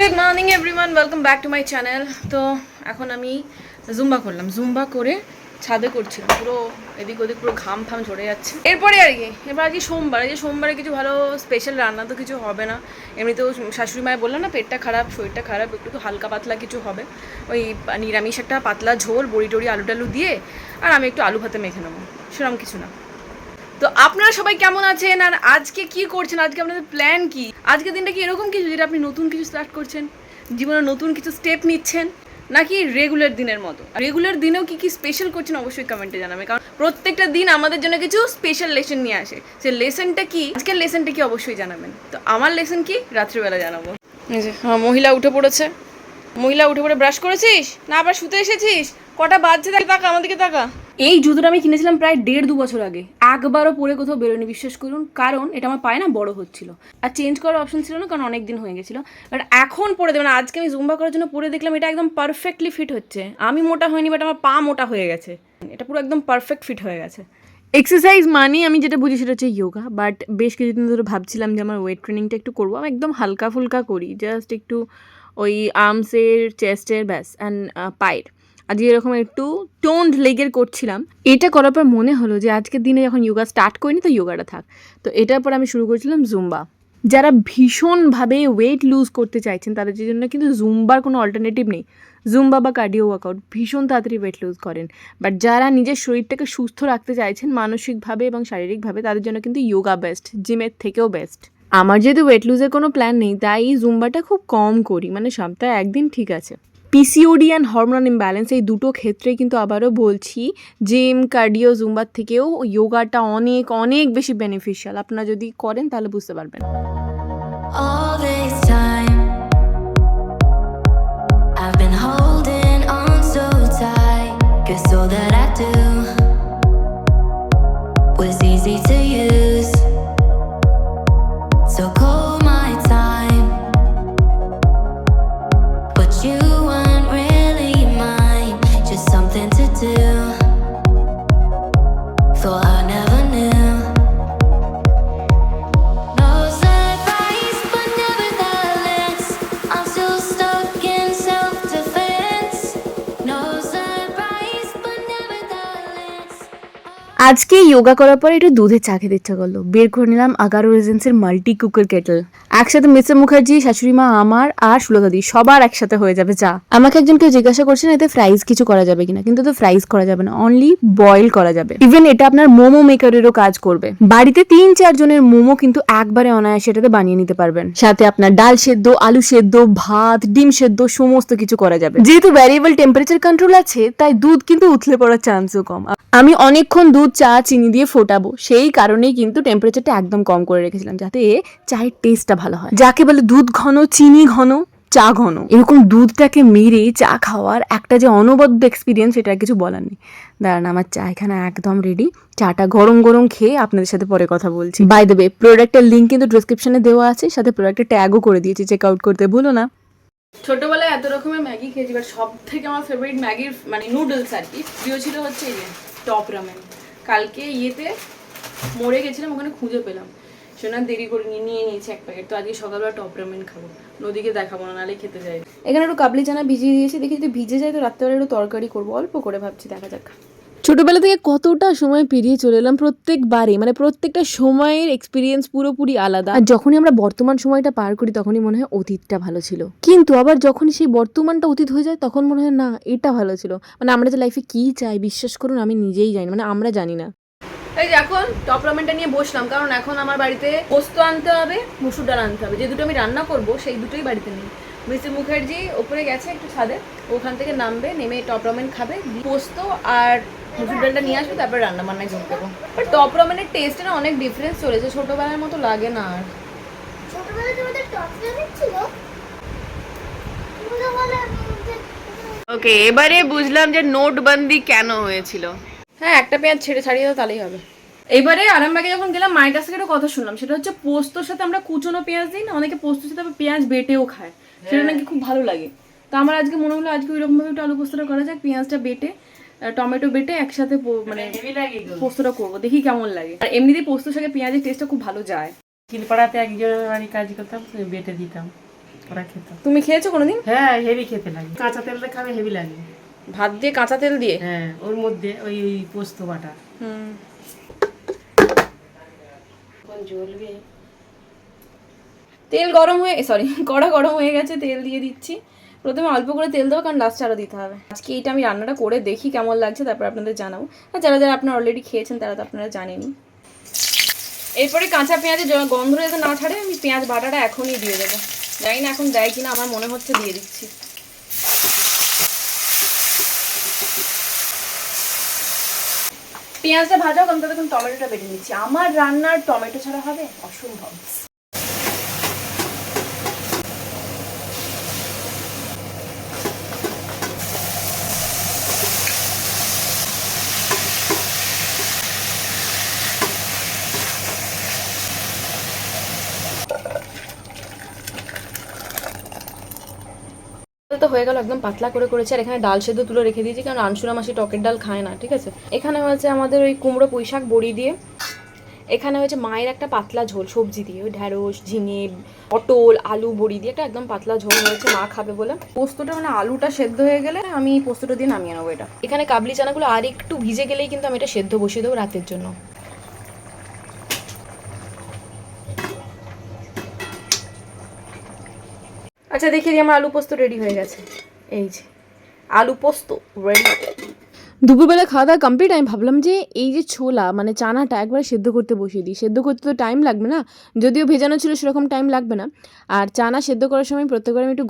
Good morning everyone, welcome back to my channel. তো এখন আমি জুম্বা করলাম, জুম্বা করে ছাদে করছিলাম, পুরো এদিক ওদিক পুরো ঘাম ফাম ঝরে যাচ্ছে। এরপরে আর কি, এবার আজকে সোমবার, এই যে সোমবারে কিছু ভালো স্পেশাল রান্না তো কিছু হবে না। এমনিতেও শাশুড়ি মায়ের বললাম না পেটটা খারাপ, শরীরটা খারাপ, একটু তো হালকা পাতলা কিছু হবে। ওই নিরামিষ একটা পাতলা ঝোল, বড়ি টড়ি আলু টালু দিয়ে, আর আমি একটু আলু ভাতে মেখে নেবো, সেরকম কিছু না। তো আপনারা সবাই কেমন আছেন, আর আজকে কি করছেন, আজকে আপনাদের প্ল্যান কি? আজকের দিনটা কি এরকম কিছু যেটা আপনি নতুন কিছু স্টার্ট করছেন, জীবনে নতুন কিছু স্টেপ নিচ্ছেন, নাকি রেগুলার দিনের মতো? রেগুলার দিনেও কি কি স্পেশাল করছেন অবশ্যই কমেন্টে জানাবেন, কারণ প্রত্যেকটা দিন আমাদের জন্য কিছু স্পেশাল লেসন নিয়ে আসে। সে লেসনটা কি, আজকের লেসনটা কি অবশ্যই জানাবেন। তো আমার লেসন কি রাত্রিবেলা জানাবো। এই যে মহিলা উঠে পড়েছে, মহিলা উঠে পড়ে ব্রাশ করেছিস না আবার শুতে এসেছিস? কটা বাজছে দেখ, তাকা আমাদেরকে তাকা। এই জুতোটা আমি কিনেছিলাম প্রায় 1.5-2 বছর আগে, একবারও পরে কোথাও বেরোনি, বিশ্বাস করুন, কারণ এটা আমার পায়ে না বড় হচ্ছিল, আর চেঞ্জ করার অপশন ছিল না, কারণ অনেক দিন হয়ে গেছিলো। বাট এখন পরে দেবেন, আজকে আমি জুম্বা করার জন্য পরে দেখলাম এটা একদম পারফেক্টলি ফিট হচ্ছে। আমি মোটা হয়নি, বাট আমার পা মোটা হয়ে গেছে, এটা পুরো একদম পারফেক্ট ফিট হয়ে গেছে। এক্সারসাইজ মানে আমি যেটা বুঝি সেটা হচ্ছে ইয়োগা, বাট বেশ কিছুদিন ধরে ভাবছিলাম যে আমার ওয়েট ট্রেনিংটা একটু করবো। আমি একদম হালকা ফুলকা করি, জাস্ট একটু ওই আর্মসের, চেস্টের, ব্যাস, অ্যান্ড পায়ের। আজকে এরকম একটু টোন্ড লেগের করছিলাম। এটা করার পর মনে হলো যে আজকের দিনে যখন ইয়োগা স্টার্ট করিনি তো ইয়োগাটা থাক। তো এটার পর আমি শুরু করেছিলাম জুম্বা। যারা ভীষণভাবে ওয়েট লুজ করতে চাইছেন তাদের জন্য কিন্তু জুম্বার কোনো অল্টারনেটিভ নেই। জুম্বা বা কার্ডিও ওয়ার্কআউট ভীষণ তাড়াতাড়ি ওয়েট লুজ করেন, বাট যারা নিজের শরীরটাকে সুস্থ রাখতে চাইছেন মানসিকভাবে এবং শারীরিকভাবে, তাদের জন্য কিন্তু ইয়োগা বেস্ট, জিমের থেকেও বেস্ট। আমার যেহেতু ওয়েট লুজের কোনো প্ল্যান নেই, তাই জুম্বাটা খুব কম করি, মানে সপ্তাহে একদিন ঠিক আছে। পিসিওডি অ্যান্ড হরমোনাল ইমব্যালেন্স এই দুটো ক্ষেত্রে কিন্তু আবারও বলছি, জিম, কার্ডিও, জুম্বার থেকেও যোগাটা অনেক অনেক বেশি বেনিফিশিয়াল। আপনারা যদি করেন তাহলে বুঝতে পারবেন। All this time I've been holding on so tight, 'cause all that I do was easy to use. So call my time, but you weren't really mine, just something to do. Thought I never knew. No surprise, but nevertheless, I'm still stuck in self-defense. No surprise, but nevertheless. আজকে যোগা করার পরে একটু দুধের চা খেতে ইচ্ছা করলো, বের করে নিলাম আগারো রিজেন্সের মাল্টি কুকার কেটল। একসাথে মিস্টার মুখার্জি, শাশুড়ি মা, আমার আর সুলতাদি সবার একসাথে হয়ে যাবে চা। আমাকে একজন কেউ জিজ্ঞাসা করছেন এতে ফ্রাইজ কিছু করা যাবে কিনা, কিন্তু তো ফ্রাইজ করা যাবে না, অনলি বয়েল করা যাবে। ইভেন এটা আপনার মোমো মেকারেরও কাজ করবে। বাড়িতে 3-4 জনের মোমো কিন্তু একবারে অনায়াসে এটাতে বানিয়ে নিতে পারবেন। সাথে আপনার ডাল সেদ্ধ, আলু সেদ্ধ, ভাত, ডিম সেদ্ধ সমস্ত কিছু করা যাবে। যেহেতু ভ্যারিয়েবল টেম্পারেচার কন্ট্রোল আছে, তাই দুধ কিন্তু উথলে পড়ার চান্সও কম। আমি অনেকক্ষণ দুধ, চা, চিনি দিয়ে ফোটাবো, সেই কারণেই কিন্তু টেম্পারেচারটা একদম কম করে রেখেছিলাম, যাতে চায়ের টেস্টটা ভালো হয়। যাকে বলে দুধ ঘন, চিনি ঘন, চা ঘন। এরকম দুধটাকে মেরে চা খাওয়ার একটা যে অনবদ্য এক্সপিরিয়েন্স, এটা কিছু বলার নেই। দাঁড়ান, আমার চা এখানে একদম রেডি। চাটা গরম গরম খেয়ে আপনাদের সাথে পরে কথা বলছি। বাই দ্য ওয়ে, প্রোডাক্টের লিঙ্ক কিন্তু ডেসক্রিপশনে দেওয়া আছে, সাথে প্রোডাক্টের ট্যাগও করে দিয়েছি, চেক আউট করতে ভুলো না। ছোটবেলায় এত রকমের ম্যাগি খেয়েছি, বাট সব থেকে আমার ফেভারিট ম্যাগির মানে নুডলস আর কি প্রিয় ছিল হচ্ছে এই টপ রামেন। কালকে ইয়েতে মরে গেছিলাম, ওখানে খুঁজে পেলাম, সেটা দেরি করে নিয়ে নিয়েছি এক প্যাকেট। তো আজকে সকালবেলা টপ রামেন খাবো, নদীকে দেখাবো না, নাহলে খেতে যাই। এখানে একটু কাবলি চানা ভিজিয়ে দিয়েছি, দেখি যদি ভিজে যায় তো রাত্রেবেলা একটু তরকারি করবো, অল্প করে ভাবছি, দেখা যাক। ছোটবেলা থেকে কতটা সময় পেরিয়ে চলে এলাম, প্রত্যেকবারে মানে প্রত্যেকটা সময়ের এক্সপিরিয়েন্স পুরোপুরি আলাদা। আর যখনই আমরা বর্তমান সময়টা পার করি তখনই মনে হয় অতীতটা ভালো ছিল, কিন্তু আবার যখন সেই বর্তমানটা অতীত হয়ে যায় তখন মনে হয় না এটা ভালো ছিল। মানে আমরা যে লাইফে কি চাই বিশ্বাস করুন আমি নিজেই জানি, মানে আমরা জানি না। এই যে এখন টপ রামেনটা নিয়ে বসলাম, কারণ এখন আমার বাড়িতে পোস্ত আনতে হবে, মুসুর ডাল আনতে হবে, যে দুটো আমি রান্না করবো সেই দুটোই বাড়িতে নেই। মিস্টার মুখার্জি ওপরে গেছে একটু ছাদে, ওখান থেকে নামবে, নেমে টপ রামেন খাবে, পোস্ত আর মুসুর ডালটা নিয়ে আসবে, তারপরে রান্না বান্নায় যোগ দেবো। বাট টপ রামেনের টেস্টে না অনেক ডিফারেন্স চলেছে, ছোটবেলার মতো লাগে না আর। ছোটবেলায় তোমাদের টপ রামেন ছিল? ওকে, এবারে বুঝলাম যে নোটবন্দি কেন হয়েছিল। হ্যাঁ, একটা পেঁয়াজ ছাড়িয়ে দাও তাহলেই হবে। এবারে আরামবাগে যখন গেলাম মায়ের কাছ থেকে একটা কথা শুনলাম, সেটা হচ্ছে পোস্তর সাথে আমরা কুচনো পেঁয়াজ দিই না, অনেকে পোস্তর সাথে পেঁয়াজ বেটেও খায়, সেটা নাকি খুব ভালো লাগে। তো আমার আজকে মনে হলো আজকে ওইরকম ভাবে একটু আলু পোস্তটা করা যাক, পেঁয়াজটা বেটে টমেটো বেটে একসাথে মানে পোস্তটা করবো, দেখি কেমন লাগে। আর এমনিতেই পোস্তর সাথে পেঁয়াজের টেস্টটা খুব ভালো যায়। চিলপাড়াতে একজনের বাড়ি কাজ করতাম, বেটে দিতাম। ওরা খেত। তুমি খেয়েছো কোনোদিন? হ্যাঁ, হেভি খেতে লাগে, কাঁচা তেলটা খাবে হেভি লাগে। ভাত দিয়ে কাঁচা তেল দিয়ে? হ্যাঁ, ওর মধ্যে ওই ওই পোস্ত বাটা। হুম। জ্বলবে। তেল গরম হয়ে কড়া গরম হয়ে গেছে, তেল দিয়ে দিচ্ছি। প্রথমে অল্প করে তেল দেবো, কারণ লাস্ট আরও দিতে হবে। আজকে এইটা আমি রান্নাটা করে দেখি কেমন লাগছে, তারপর আপনাদের জানাবো। আর যারা যারা আপনারা অলরেডি খেয়েছেন তারা তো আপনারা জানেনই। এরপরে কাঁচা পেঁয়াজের গন্ধ যাতে না ছাড়ে, আমি পেঁয়াজ বাটাটা এখনই দিয়ে দেবো। জানি না এখন দেয় কিনা, আমার মনে হচ্ছে দিয়ে দিচ্ছি। পেঁয়াজটা ভাজা হোক, আমি ততক্ষণ টমেটোটা বেটে নিচ্ছি। আমার রান্নার টমেটো ছাড়া হবে অসম্ভব। তো হয়ে গেল, একদম পাতলা করে করেছে। আর এখানে ডাল সেদ্ধ তুলে রেখে দিয়েছি, কারণ আনসুরা মাসি টকের ডাল খায় না, ঠিক আছে। এখানে হয়েছে আমাদের ওই কুমড়ো পুঁইশাক বড়ি দিয়ে। এখানে হয়েছে মায়ের একটা পাতলা ঝোল সবজি দিয়ে, ওই ঢ্যাঁড়স, ঝিঙে, পটল, আলু বড়ি দিয়ে একটা একদম পাতলা ঝোল হয়েছে, মা খাবে বলে। পোস্তটা মানে আলুটা সেদ্ধ হয়ে গেলে আমি পোস্তটা দিয়ে নামিয়ে নেবো এটা। এখানে কাবলি চানাগুলো আর একটু ভিজে গেলেই কিন্তু আমি এটা সেদ্ধ বসিয়ে দেবো রাতের জন্য। আচ্ছা, দেখিয়ে দিই, আমার আলু পোস্ত রেডি হয়ে গেছে। এই যে আলু পোস্ত রেডি। দুপুরবেলা খাওয়া দাওয়া কমপ্লিট। আমি ভাবলাম যে এই যে ছোলা মানে চানাটা একবারে সেদ্ধ করতে বসিয়ে দিই। সেদ্ধ করতে তো টাইম লাগবে না, যদিও ভেজানো ছিল সেরকম টাইম লাগবে না। আর চানা সেদ্ধ করার সময় প্রত্যেকবার আমি একটু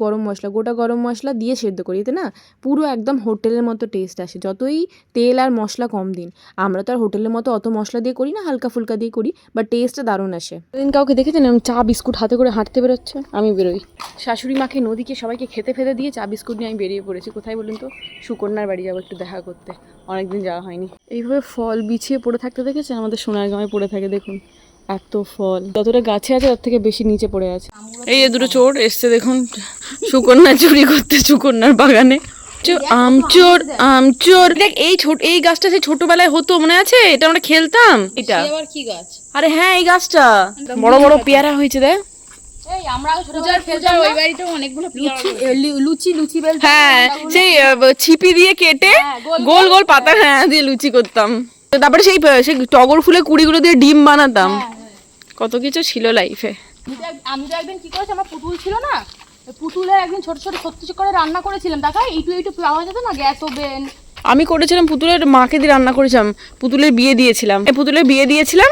গোটা গরম মশলা দিয়ে সেদ্ধ করি, এতে না পুরো একদম হোটেলের মতো টেস্ট আসে। যতই তেল আর মশলা কম দিন, আমরা তো আর হোটেলের মতো অত মশলা দিয়ে করি না, হালকা ফুলকা দিয়ে করি, বাট টেস্টটা দারুণ আসে। সেদিন কাউকে দেখেছেন এরকম চা বিস্কুট হাতে করে হাঁটতে বেরোচ্ছে, আমি বেরোই। শাশুড়ি মাকে, নদীকে সবাইকে খেতে ফেতে দিয়ে চা বিস্কুট নিয়ে আমি বেরিয়ে পড়েছি। কোথায় বলুন তো? সুকন্যার বাড়ি যাবো একটু দেখা করতে, অনেকদিন যাওয়া হয়নি। এইভাবে ফল বিছিয়ে পড়ে থাকতে দেখেছে আমাদের সোনারগাঁয়ে পড়ে থাকে, দেখুন এত ফল। যতটা গাছে আছে তার থেকে বেশি নিচে পড়ে আছে। এই যে দুটো চোর এসছে দেখুন, সুকন্যা চুরি করতে সুকন্যার বাগানে। আমচোর আমচোর। দেখ এই গাছটা সেই ছোটবেলায় হতো, মনে আছে? এটা আমরা খেলতাম। এটা আবার কি গাছ? আরে হ্যাঁ, এই গাছটা বড় বড় পেয়ারা হয়েছে। দেখ, হ্যাঁ, সেই ছিপি দিয়ে কেটে গোল গোল পাতা দিয়ে লুচি করতাম। তারপরে সেই টগর ফুলের কুড়িগুলো দিয়ে ডিম বানাতাম। কত কিছু ছিল লাইফে। আমি তো একদিন কি করেছি, আমার পুতুল ছিল না, পুতুলের একদিন ছোট ছোট সত্যি করে রান্না করেছিলাম। দেখা এইটু পাওয়া যেত না, গ্যাস ওভেন। আমি করেছিলাম পুতুলের মাকে দিয়ে রান্না করেছিলাম, পুতুলের বিয়ে দিয়েছিলাম,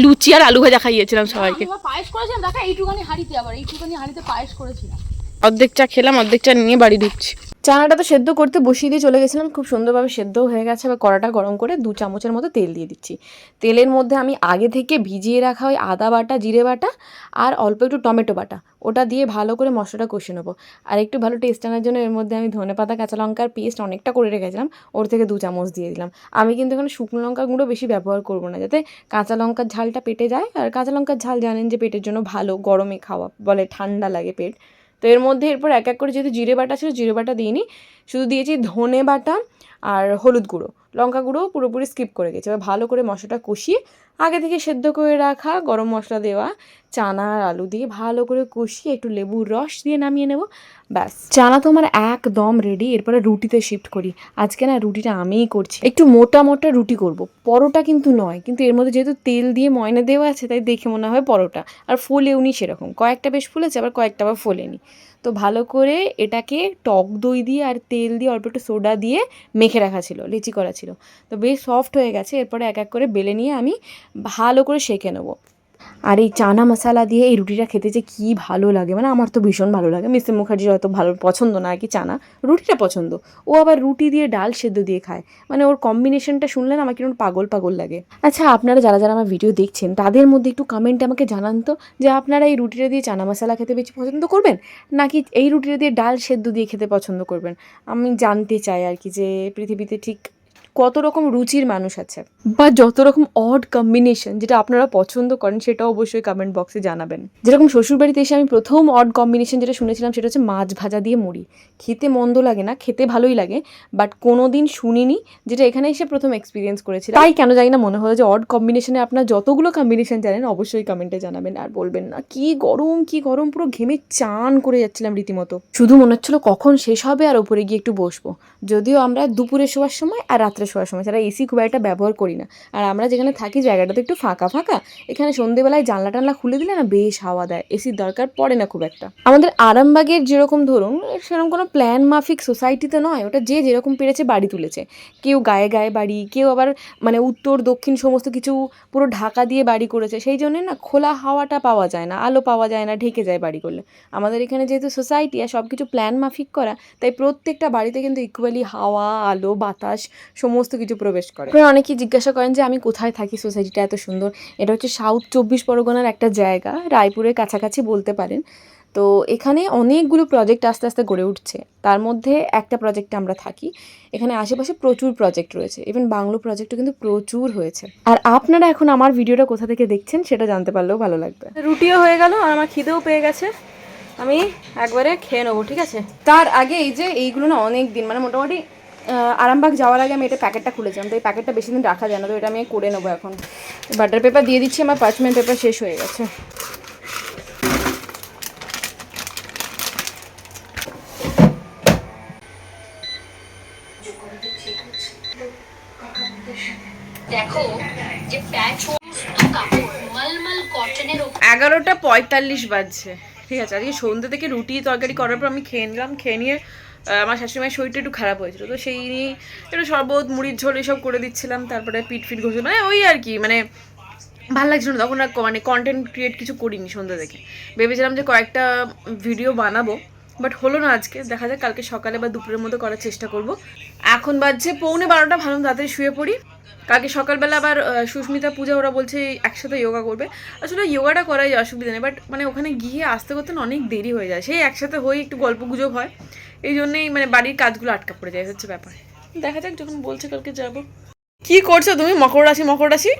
লুচি আর আলু ভাজা খাইয়েছিলাম সবাইকে। পায়েস করেছিলাম, দেখা এইটুখানি হাঁড়িতে পায়েস করেছিলাম। অর্ধেক চা খেলাম, অর্ধেক চা নিয়ে বাড়ি ঢুকছি। চানাটা তো সেদ্ধ করতে বসিয়ে দিয়ে চলে গেছিলাম, খুব সুন্দরভাবে সেদ্ধ হয়ে গেছে। এবার কড়াটা গরম করে 2 চামচের মতো তেল দিয়ে দিচ্ছি। তেলের মধ্যে আমি আগে থেকে ভিজিয়ে রাখা ওই আদা বাটা, জিরে বাটা আর অল্প একটু টমেটো বাটা, ওটা দিয়ে ভালো করে মশলাটা কষে নেবো। আর একটু ভালো টেস্ট আনার জন্য এর মধ্যে আমি ধনেপাতা, কাঁচা লঙ্কার পেস্ট অনেকটা করে রেখেছিলাম, ওর থেকে 2 চামচ দিয়ে দিলাম। আমি কিন্তু এখানে শুকনো লঙ্কা গুঁড়ো বেশি ব্যবহার করবো না, যাতে কাঁচা লঙ্কার ঝালটা পেটে যায়। আর কাঁচা লঙ্কার ঝাল জানেন যে পেটের জন্য ভালো, গরমে খাওয়া বলে ঠান্ডা লাগে পেট। তো এর মধ্যে এরপর এক এক করে, যেহেতু জিরে বাটা ছিল, জিরে বাটা দিইনি, শুধু দিয়েছি ধনে বাটা আর হলুদ গুঁড়ো। লঙ্কা গুঁড়ো পুরোপুরি স্কিপ করে গেছে। এবার ভালো করে মশলাটা কষিয়ে আগে থেকে সেদ্ধ করে রাখা গরম মশলা দেওয়া চানা আর আলু দিয়ে ভালো করে কষিয়ে একটু লেবুর রস দিয়ে নামিয়ে নেব। ব্যাস, চানা তো আমার একদম রেডি। এরপরে রুটিতে শিফট করি। আজকে না রুটিটা আমিই করছি, একটু মোটা মোটা রুটি করব, পরোটা কিন্তু নয়। কিন্তু এর মধ্যে যেহেতু তেল দিয়ে ময়না দেওয়া আছে, তাই দেখে মনে হয় পরোটা। আর ফুলেওনি সেরকম, কয়েকটা বেশ ফুলেছে, আবার কয়েকটা আবার ফোলেনি। তো ভালো করে এটাকে টক দই দিয়ে আর তেল দিয়ে অল্প একটু সোডা দিয়ে মেখে রাখা ছিল, লিচি করা ছিল। তো বেশ সফট হয়ে গেছে। এরপরে এক এক করে বেলে নিয়ে আমি ভালো করে সেঁকে নেবো। আর এই চানা মশলা দিয়ে এই রুটিটা খেতে যে কী ভালো লাগে, মানে আমার তো ভীষণ ভালো লাগে। মিস্টার মুখার্জির হয়তো ভালো পছন্দ না আর কি, চানা রুটিটা পছন্দ। ও আবার রুটি দিয়ে ডাল সেদ্ধ দিয়ে খায়, মানে ওর কম্বিনেশনটা শুনলে না আমার কিরকম পাগল পাগল লাগে। আচ্ছা, আপনারা যারা যারা আমার ভিডিও দেখছেন তাদের মধ্যে একটু কমেন্টে আমাকে জানান তো, যে আপনারা এই রুটিটা দিয়ে চানা মশলা খেতে বেশি পছন্দ করবেন, নাকি এই রুটিটা দিয়ে ডাল সেদ্ধ দিয়ে খেতে পছন্দ করবেন। আমি জানতে চাই আর কি, যে পৃথিবীতে ঠিক কত রকম রুচির মানুষ আছে বা যত রকম অড কম্বিনেশন যেটা আপনারা পছন্দ করেন সেটা অবশ্যই কমেন্ট বক্সে জানাবেন। যেরকম শ্বশুরবাড়িতে এসে আমি প্রথম অড কম্বিনেশন যেটা শুনেছিলাম সেটা হচ্ছে মাছ ভাজা দিয়ে মুড়ি। খেতে মন্দ লাগে না, খেতে ভালোই লাগে, বাট কোনো দিন শুনিনি, যেটা এখানে এসে প্রথম এক্সপিরিয়েন্স করেছিলাম। তাই কেন জানি না মনে হলো যে অড কম্বিনেশনে আপনার যতগুলো কম্বিনেশন জানেন অবশ্যই কমেন্টে জানাবেন আর বলবেন না কি গরম, পুরো ঘেমে চান করে যাচ্ছিলাম রীতিমতো। শুধু মনে হচ্ছিল কখন শেষ হবে আর ওপরে গিয়ে একটু বসবো। যদিও আমরা দুপুরে শোয়ার সময় আর রাত্রে শোয়ার সময় ছাড়া এসি খুব একটা ব্যবহার করি না, আর আমরা যেখানে থাকি জায়গাটা তো একটু ফাঁকা ফাঁকা, এখানে সন্ধ্যেবেলায় জানলা টানলা খুলে দিলে না বেশ হাওয়া দেয়, এসির দরকার পড়ে না খুব একটা। আমাদের আরামবাগের যেরকম ধরুন সেরকম কোনো প্ল্যান মাফিক সোসাইটিতে নয়, ওটা যে যেরকম পেরেছে বাড়ি তুলেছে। কেউ গায়ে গায়ে বাড়ি, কেউ আবার মানে উত্তর দক্ষিণ সমস্ত কিছু পুরো ঢাকা দিয়ে বাড়ি করেছে, সেই জন্যে না খোলা হাওয়াটা পাওয়া যায় না, আলো পাওয়া যায় না, ঢেকে যায় বাড়ি করলে। আমাদের এখানে যেহেতু সোসাইটি আর সব কিছু প্ল্যান মাফিক করা, তাই প্রত্যেকটা বাড়িতে কিন্তু ইকুয়ালি হাওয়া, আলো, বাতাস সমস্ত কিছু প্রবেশ করে। আপনারা অনেকেই জিজ্ঞাসা করেন যে আমি কোথায় থাকি, সোসাইটিটা এত সুন্দর। এটা হচ্ছে সাউথ 24 পরগনার একটা জায়গা, রায়পুরের কাছাকাছি বলতে পারেন। তো এখানে অনেকগুলো প্রজেক্ট আস্তে আস্তে গড়ে উঠছে, তার মধ্যে একটা প্রজেক্টে আমরা থাকি। এখানে আশেপাশে প্রচুর প্রজেক্ট রয়েছে, ইভেন বাংলো প্রজেক্টও কিন্তু প্রচুর হয়েছে। আর আপনারা এখন আমার ভিডিওটা কোথা থেকে দেখছেন সেটা জানতে পারলেও ভালো লাগবে। রুটিও হয়ে গেল আর আমার খিদেও পেয়ে গেছে, আমি একবারে খেয়ে নেবো, ঠিক আছে? তার আগে এই যে এইগুলো না অনেক দিন মানে মোটামুটি আরামবাগ যাওয়ার আগে আমি এটা প্যাকেটটা খুলেছিলাম, তো এই প্যাকেটটা বেশি দিন রাখা যায় না, তো এটা আমি করে নেবো এখন। বাটার পেপার দিয়ে দিচ্ছি, আমার পার্চমেন্ট পেপার শেষ হয়ে গেছে। দেখো যে প্যাচ সমস্ত কাপড় মলমল কটনের 11:45 বাজছে, ঠিক আছে? আজকে সন্ধ্যে থেকে রুটি তরকারি করার পর আমি খেয়ে নিলাম, খেয়ে নিয়ে আমার শাশুড়িমায়ের শরীরটা একটু খারাপ হয়েছিল, তো সেই নিয়ে একটু শরবত মুড়ির ঝোল এসব করে দিচ্ছিলাম, তারপরে পিট ঘষে মানে ওই আর কি, মানে ভালো লাগছিল না তখন আর, মানে কন্টেন্ট ক্রিয়েট কিছু করিনি সন্ধ্যা থেকে। ভেবেছিলাম যে কয়েকটা ভিডিও বানাবো, বাট হলো না আজকে, দেখা যাক কালকে সকালে বা দুপুরের মধ্যে করার চেষ্টা করব। এখন বাজছে 11:45, ভালো তাড়াতাড়ি শুয়ে পড়ি। কালকে সকালবেলা আবার সুস্মিতা, পূজা ওরা বলছে একসাথে যোগা করবে। আসলে যোগাটা করাই অসুবিধা নেই, বাট মানে ওখানে গিয়ে আসতে করতে না অনেক দেরি হয়ে যায়, সেই একসাথে হয়ে একটু গল্প গুজব হয়, এই জন্যেই মানে বাড়ির কাজগুলো আটকা পড়ে যায়, হচ্ছে ব্যাপার। দেখা যাক যখন বলছে কালকে যাব। কি করছো তুমি? মকর রাশি